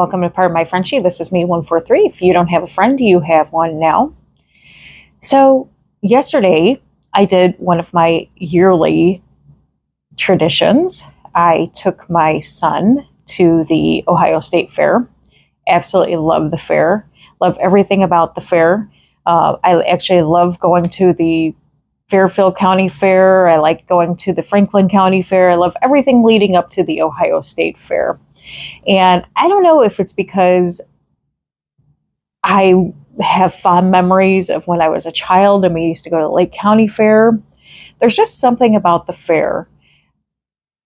welcome to Part of My Friendship. This is me, 143. If you don't have a friend, you have one now. So, yesterday, I did one of my yearly traditions. I took my son to the Ohio State Fair. Absolutely love the fair, love everything about the fair. I actually love going to the Fairfield County Fair. I like going to the Franklin County Fair. I love everything leading up to the Ohio State Fair. And I don't know if it's because I have fond memories of when I was a child and we used to go to the Lake County Fair. There's just something about the fair,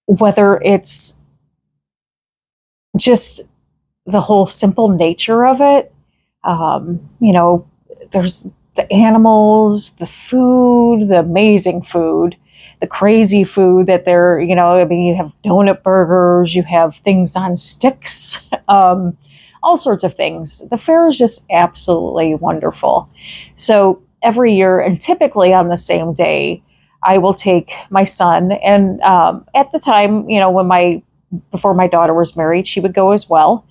whether it's just the whole simple nature of it. There's the animals, the food, the amazing food, the crazy food that you have donut burgers, you have things on sticks, all sorts of things. The fair is just absolutely wonderful. So every year, and typically on the same day, I will take my son. And at the time, before my daughter was married, she would go as well.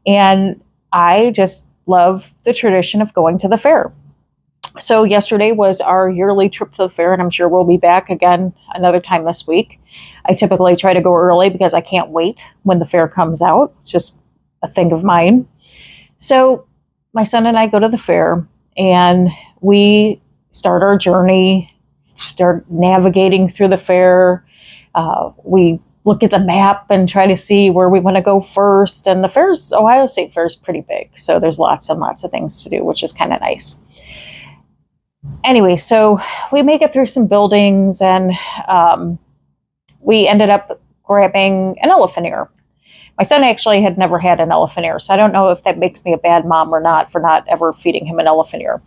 And I just love the tradition of going to the fair. So yesterday was our yearly trip to the fair, and I'm sure we'll be back again another time this week. I typically try to go early because I can't wait when the fair comes out. It's just a thing of mine. So my son and I go to the fair, and we start our journey, start navigating through the fair. We look at the map and try to see where we want to go first. And the Ohio State Fair is pretty big, so there's lots and lots of things to do, which is kind of nice. Anyway, so we make it through some buildings, and we ended up grabbing an elephant ear. My son actually had never had an elephant ear, so I don't know if that makes me a bad mom or not for not ever feeding him an elephant ear.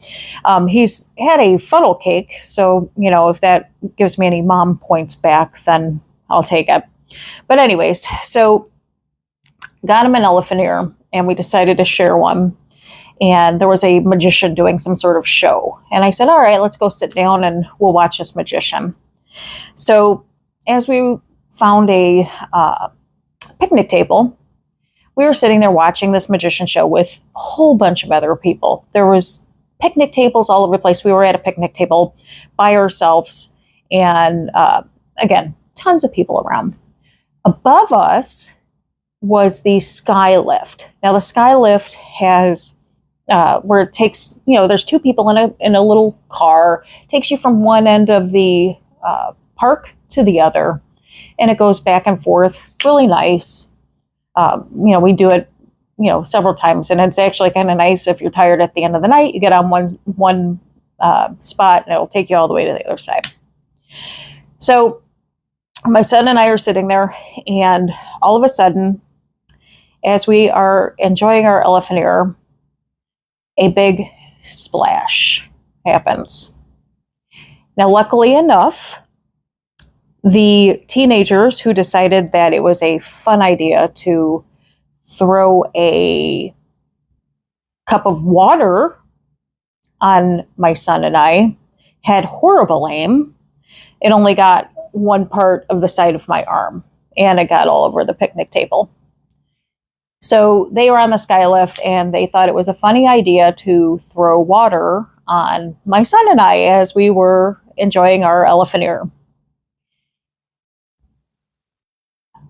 He's had a funnel cake, so, if that gives me any mom points back, then I'll take it. But anyways, so got him an elephant ear, and we decided to share one. And there was a magician doing some sort of show. And I said, all right, let's go sit down and we'll watch this magician. So as we found a picnic table, we were sitting there watching this magician show with a whole bunch of other people. There was picnic tables all over the place. We were at a picnic table by ourselves. And again, tons of people around. Above us was the sky lift. Now the sky lift has where it takes, there's two people in a little car, takes you from one end of the park to the other, and it goes back and forth, really nice. We do it, several times, and it's actually kind of nice if you're tired at the end of the night, you get on one spot and it'll take you all the way to the other side. So my son and I are sitting there, and all of a sudden, as we are enjoying our elephant ear, a big splash happens. Now, luckily enough, the teenagers who decided that it was a fun idea to throw a cup of water on my son and I had horrible aim. It only got one part of the side of my arm, and it got all over the picnic table. So they were on the sky lift, and they thought it was a funny idea to throw water on my son and I as we were enjoying our elephant ear.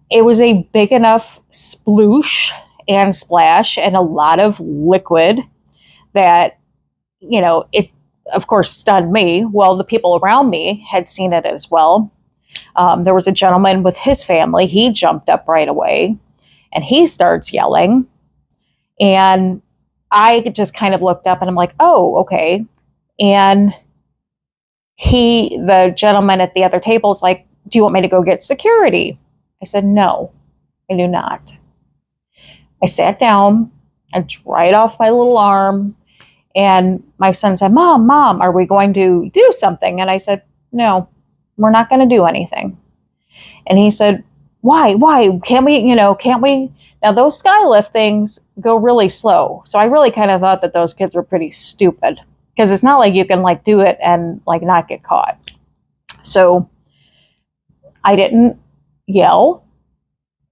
It was a big enough sploosh and splash and a lot of liquid that, it of course stunned me. Well, the people around me had seen it as well. There was a gentleman with his family. He jumped up right away. And he starts yelling, and I just kind of looked up and I'm like, oh, okay. And the gentleman at the other table is like, do you want me to go get security? I said, no, I do not. I sat down, I dried off my little arm, and my son said, Mom, are we going to do something? And I said, no, we're not going to do anything. And he said, why? Can't we? Now, those skylift things go really slow. So I really kind of thought that those kids were pretty stupid, because it's not like you can do it and not get caught. So I didn't yell.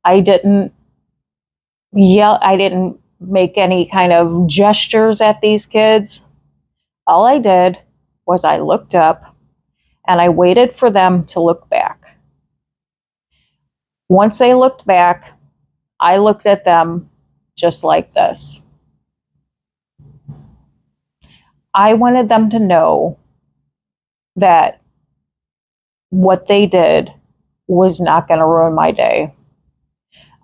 I didn't yell. I didn't make any kind of gestures at these kids. All I did was I looked up and I waited for them to look back. Once they looked back, I looked at them just like this. I wanted them to know that what they did was not going to ruin my day.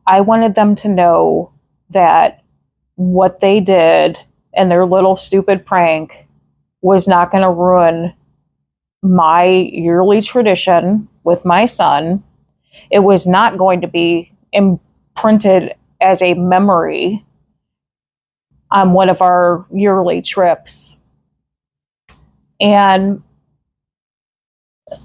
I wanted them to know that what they did and their little stupid prank was not going to ruin my yearly tradition with my son. It was not going to be imprinted as a memory on one of our yearly trips. And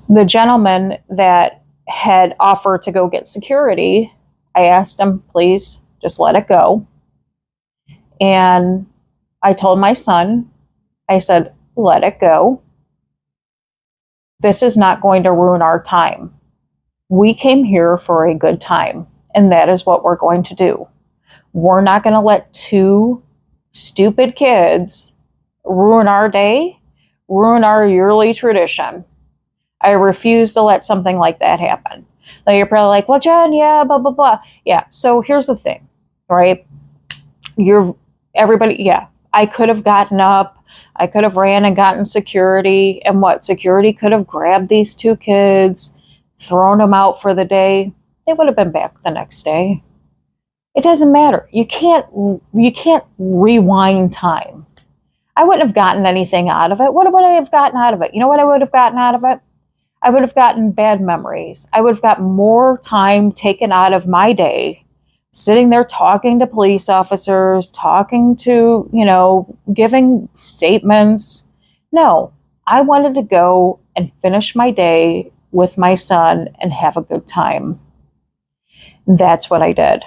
the gentleman that had offered to go get security, I asked him, please just let it go. And I told my son, I said, let it go. This is not going to ruin our time. We came here for a good time, and that is what we're going to do. We're not going to let two stupid kids ruin our day, ruin our yearly tradition. I refuse to let something like that happen. Now you're probably like, well, Jen, yeah, blah, blah, blah. Yeah, so here's the thing, right? Everybody, yeah, I could have gotten up. I could have ran and gotten security. And what? Security could have grabbed these two kids, thrown them out for the day. They would have been back the next day. It doesn't matter. You can't rewind time. I wouldn't have gotten anything out of it. What would I have gotten out of it? You know what I would have gotten out of it? I would have gotten bad memories. I would have gotten more time taken out of my day sitting there talking to police officers, talking to, giving statements. No, I wanted to go and finish my day with my son and have a good time. That's what I did.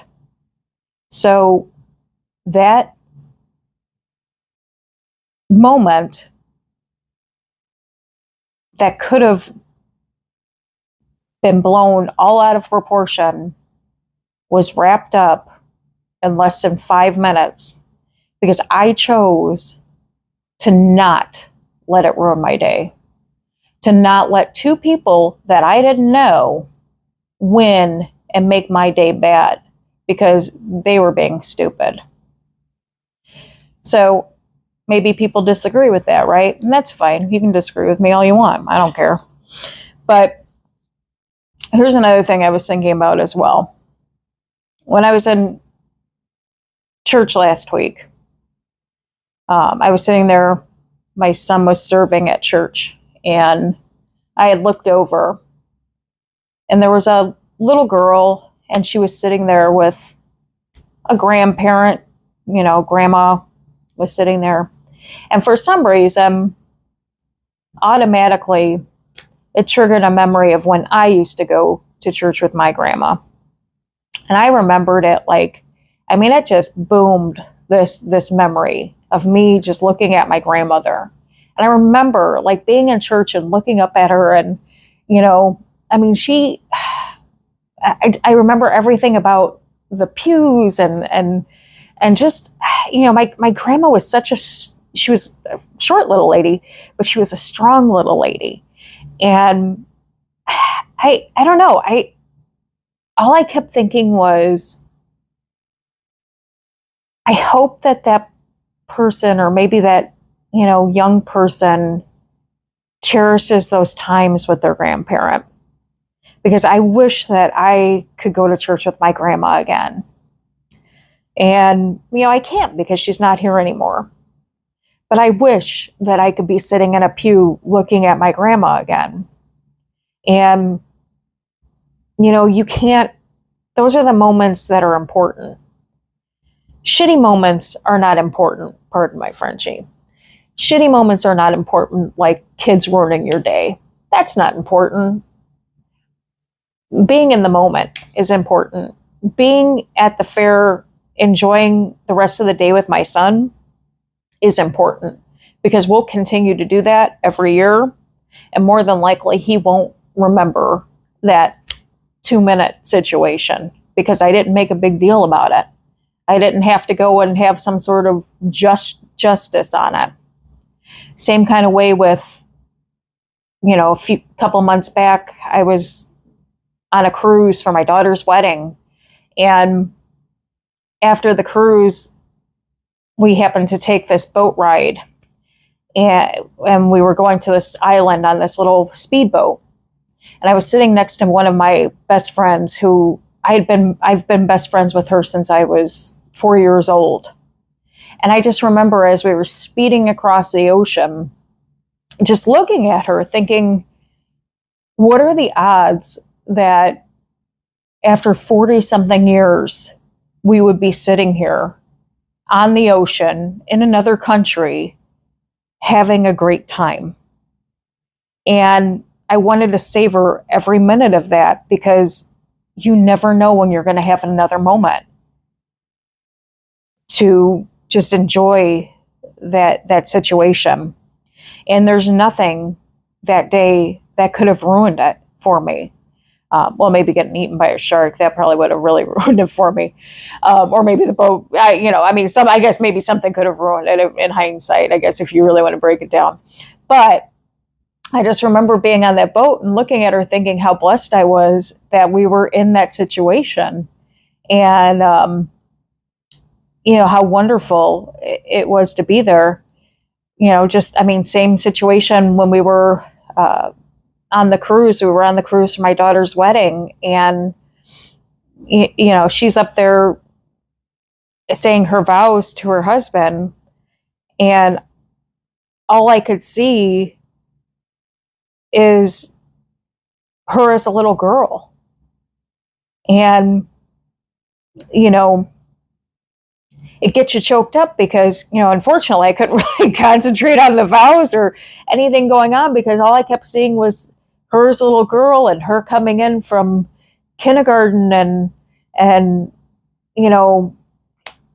So that moment that could have been blown all out of proportion was wrapped up in less than 5 minutes because I chose to not let it ruin my day, to not let two people that I didn't know win and make my day bad because they were being stupid. So maybe people disagree with that, right? And that's fine. You can disagree with me all you want. I don't care. But here's another thing I was thinking about as well. When I was in church last week, I was sitting there. My son was serving at church, and I had looked over, and there was a little girl, and she was sitting there with a grandparent. Grandma was sitting there. And for some reason, automatically, it triggered a memory of when I used to go to church with my grandma. And I remembered it it just boomed this memory of me just looking at my grandmother. And I remember being in church and looking up at her and, I remember everything about the pews and just, my grandma was she was a short little lady, but she was a strong little lady. And I don't know. All I kept thinking was, I hope that person, or maybe that, young person, cherishes those times with their grandparent. Because I wish that I could go to church with my grandma again. And, I can't because she's not here anymore. But I wish that I could be sitting in a pew looking at my grandma again. And, you can't, those are the moments that are important. Shitty moments are not important, pardon my Frenchie. Shitty moments are not important, like kids ruining your day. That's not important. Being in the moment is important. Being at the fair, enjoying the rest of the day with my son is important because we'll continue to do that every year. And more than likely, he won't remember that 2-minute situation because I didn't make a big deal about it. I didn't have to go and have some sort of justice on it. Same kind of way with, a couple months back, I was on a cruise for my daughter's wedding. And after the cruise, we happened to take this boat ride. And we were going to this island on this little speedboat. And I was sitting next to one of my best friends who I've been best friends with her since I was 4 years old. And I just remember as we were speeding across the ocean, just looking at her thinking, what are the odds that after 40 something years, we would be sitting here on the ocean in another country having a great time? And I wanted to savor every minute of that, because you never know when you're going to have another moment to just enjoy that situation. And there's nothing that day that could have ruined it for me. Well, maybe getting eaten by a shark, that probably would have really ruined it for me. Or maybe the boat, I guess maybe something could have ruined it in hindsight, I guess, if you really want to break it down. But I just remember being on that boat and looking at her thinking how blessed I was that we were in that situation. And, how wonderful it was to be there. Same situation when we were on the cruise. We were on the cruise for my daughter's wedding. And, she's up there saying her vows to her husband. And all I could see is her as a little girl. And, it gets you choked up because, unfortunately, I couldn't really concentrate on the vows or anything going on, because all I kept seeing was her as a little girl and her coming in from kindergarten and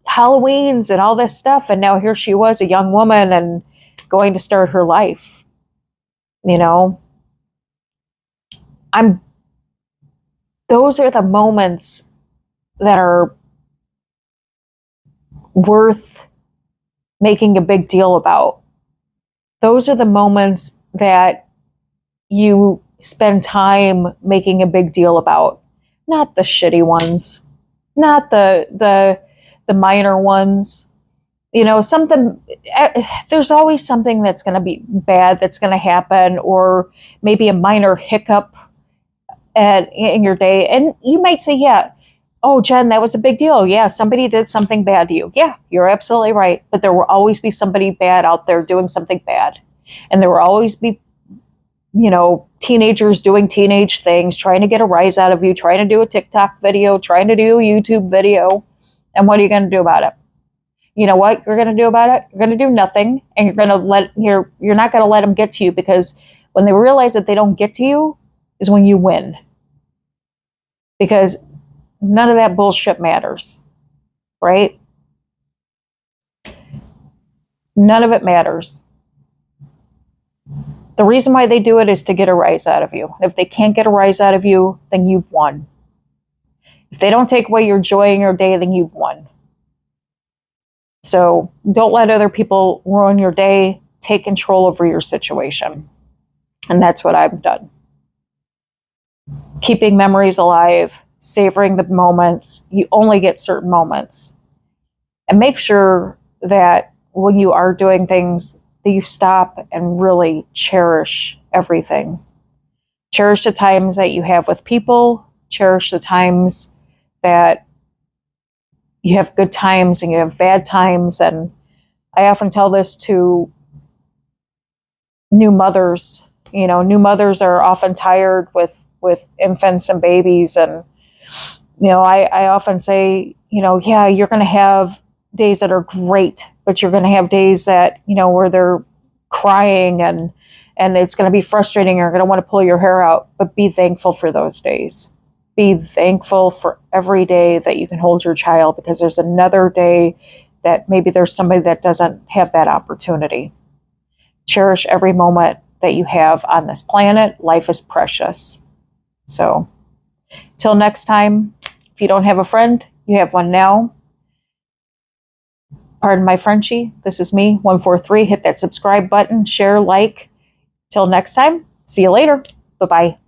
Halloweens and all this stuff. And now here she was, a young woman and going to start her life. Those are the moments that are worth making a big deal about. Those are the moments that you spend time making a big deal about, not the shitty ones, not the minor ones. There's always something that's going to be bad that's going to happen, or maybe a minor hiccup in your day. And you might say, yeah, oh, Jen, that was a big deal. Yeah, somebody did something bad to you. Yeah, you're absolutely right. But there will always be somebody bad out there doing something bad. And there will always be, teenagers doing teenage things, trying to get a rise out of you, trying to do a TikTok video, trying to do a YouTube video. And what are you going to do about it? You know what you're going to do about it? You're going to do nothing. And you're not going to let them get to you, because when they realize that they don't get to you is when you win. Because none of that bullshit matters, right? None of it matters. The reason why they do it is to get a rise out of you. If they can't get a rise out of you, then you've won. If they don't take away your joy in your day, then you've won. So don't let other people ruin your day. Take control over your situation. And that's what I've done. Keeping memories alive, savoring the moments. You only get certain moments. And make sure that when you are doing things, that you stop and really cherish everything. Cherish the times that you have with people. Cherish the times that you have good times and you have bad times. And I often tell this to new mothers. New mothers are often tired with infants and babies. And, I often say, yeah, you're going to have days that are great, but you're going to have days that, where they're crying and it's going to be frustrating. You're going to want to pull your hair out, but be thankful for those days. Be thankful for every day that you can hold your child, because there's another day that maybe there's somebody that doesn't have that opportunity. Cherish every moment that you have on this planet. Life is precious. So till next time, if you don't have a friend, you have one now. Pardon my Frenchie. This is me, 143. Hit that subscribe button, share, like. Till next time, see you later. Bye-bye.